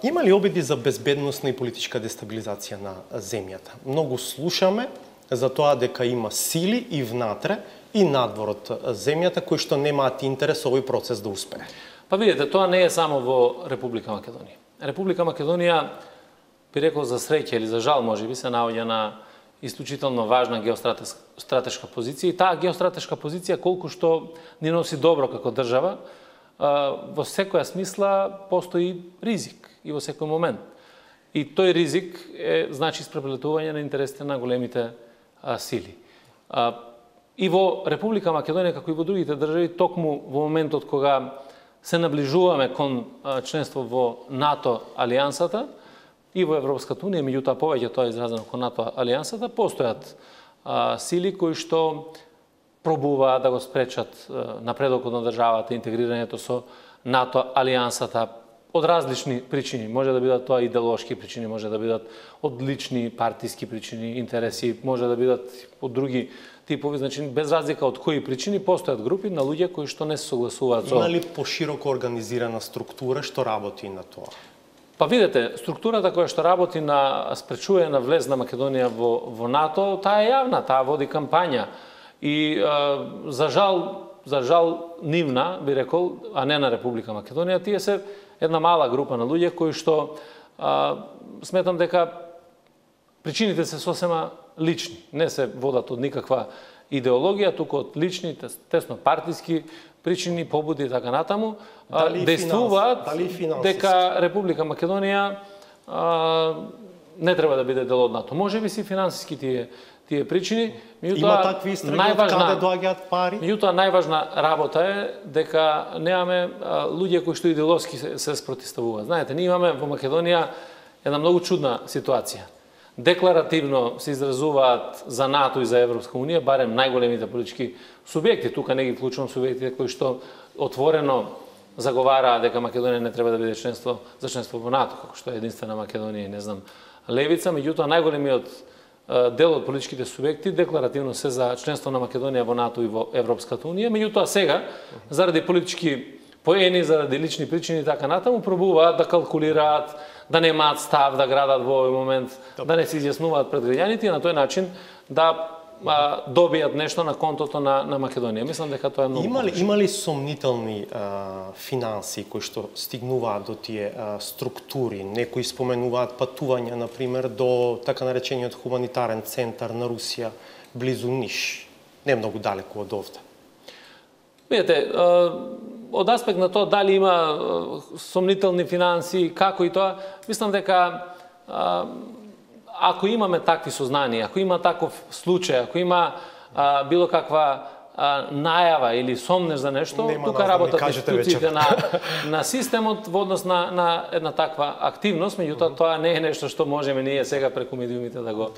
Има ли обиди за безбедносна и политичка дестабилизација на земјата? Многу слушаме за тоа дека има сили и внатре и надвор од земјата кои што немаат интерес овој процес да успее. Па видите, тоа не е само во Република Македонија. Република Македонија, би рекол за среќа или за жал, можеби се наоѓа на исклучително важна геостратешка позиција и таа геостратешка позиција колку што ни носи добро како држава, во секоја смисла постои ризик и во секој момент. И тој ризик значи испреплетување на интересите на големите сили. И во Република Македонија, како и во другите држави, токму во моментот кога се наближуваме кон членство во НАТО алијансата и во Европската унија, меѓутоа повеќе тоа е изразено кон НАТО алијансата, постојат сили кои што пробуваат да го спречат напредокот на државата, интегрирањето со НАТО алијансата од различни причини. Може да бидат тоа идеолошки причини, може да бидат од лични партиски причини, интереси, може да бидат од други типови, значи без разлика од кои причини постојат групи на луѓе кои што не се согласуваат со. Има ли пошироко организирана структура што работи на тоа? Па видете, структурата која што работи на спречување на влез на Македонија во НАТО, таа е јавна, таа води кампања. И за жал нивна, би рекол, а не на Република Македонија, тие се една мала група на луѓе кои што сметам дека причините се сосема лични, не се водат од никаква идеологија, туку од лични, тесно партиски причини, побуди и така натаму, действуваат дека Република Македонија не треба да биде дел од НАТО. Може би си финансиски тие причини. Има такви истраги од каде доаѓаат пари? Меѓутоа најважна работа е дека немаме луѓе кои што идеолошки се спротивставуваат. Знаете, ние имаме во Македонија една многу чудна ситуација. Декларативно се изразуваат за НАТО и за Европска унија, барем најголемите политички субјекти, тука не ги вклучувам субјектите кои што отворено заговараа дека Македонија не треба да биде за членство во НАТО, како што е единствена Македонија и не знам левица, меѓутоа најголемиот дел од политичките субјекти декларативно се за членство на Македонија во НАТО и во Европската унија, меѓутоа сега заради политички поени, заради лични причини и така натаму пробуваат да калкулираат, да немаат став, да градат во овој момент, да не се изјаснуваат пред граѓаните и на тој начин да добијат нешто на контото на Македонија. Мислам дека тоа е многу. Има ли сомнителни финанси кои што стигнуваат до тие структури? Некои споменуваат патувања, например, до така наречениот хуманитарен центар на Русија близу Ниш, не многу далеку од овде. Видете, од аспект на тоа дали има сомнителни финанси, како и тоа, мислам дека ако имаме такви сознанија, ако има таков случај, ако има било каква најава или сомнеш за нешто, тука работат институциите на системот во однос на една таква активност, меѓутоа тоа не е нешто што можеме ние сега преку медиумите да го